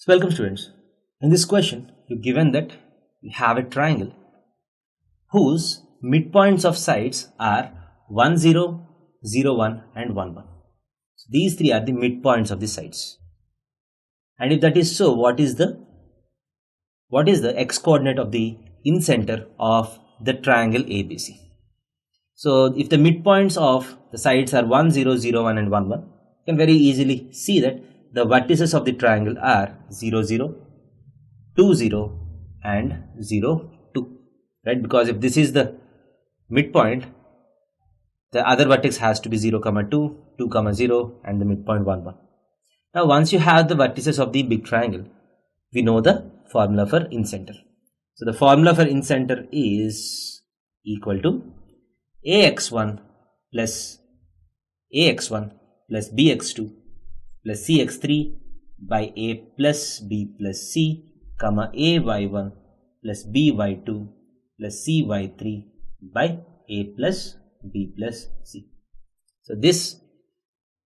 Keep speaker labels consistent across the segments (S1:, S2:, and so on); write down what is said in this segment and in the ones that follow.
S1: So welcome students. In this question, you're given that we have a triangle whose midpoints of sides are 1, 0, 0, 1 and 1, 1. So these three are the midpoints of the sides. And if that is so, what is the x-coordinate of the incenter of the triangle ABC? So if the midpoints of the sides are 1, 0, 0, 1 and 1, 1, you can very easily see that the vertices of the triangle are 0, 0, 2, 0 and 0, 2, right? Because if this is the midpoint, the other vertex has to be 0, 2, 2, 0 and the midpoint 1, 1. Now once you have the vertices of the big triangle, we know the formula for incenter. So the formula for incenter is equal to ax1 plus bx2 plus cx3 by a plus b plus c, comma ay1 plus by2 plus cy3 by a plus b plus c. So this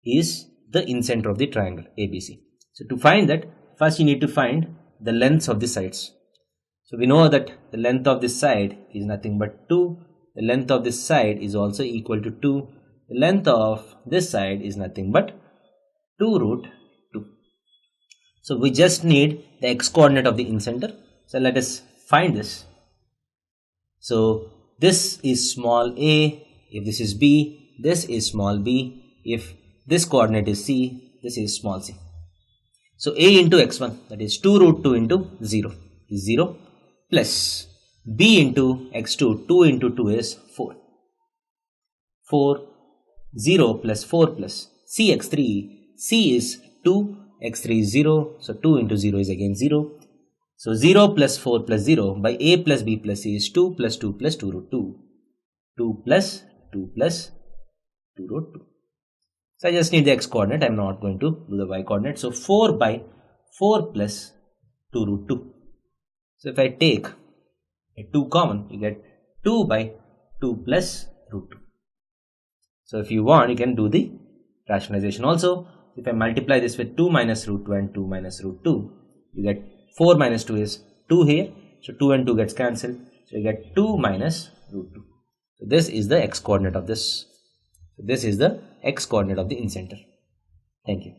S1: is the incenter of the triangle ABC. So to find that, first you need to find the lengths of the sides. So we know that the length of this side is nothing but 2. The length of this side is also equal to 2. The length of this side is nothing but 2 root 2. So we just need the x-coordinate of the incenter. So let us find this. So this is small a, if this is b, this is small b, if this coordinate is c, this is small c. So a into x1, that is 2 root 2 into 0 is 0, plus b into x2, 2 into 2 is 4. 4, 0 plus 4 plus cx3, c is 2, x3 is 0, so 2 into 0 is again 0. So 0 plus 4 plus 0 by a plus b plus c is 2 plus 2 plus 2 root 2. 2 plus 2 plus 2 root 2. So I just need the x coordinate, I am not going to do the y coordinate. So 4 by 4 plus 2 root 2. So if I take a 2 common, you get 2 by 2 plus root 2. So if you want, you can do the rationalization also. If I multiply this with 2 minus root 2 and 2 minus root 2, you get 4 minus 2 is 2 here. So 2 and 2 gets cancelled. So you get 2 minus root 2. So this is the x coordinate of this. So this is the x coordinate of the incenter. Thank you.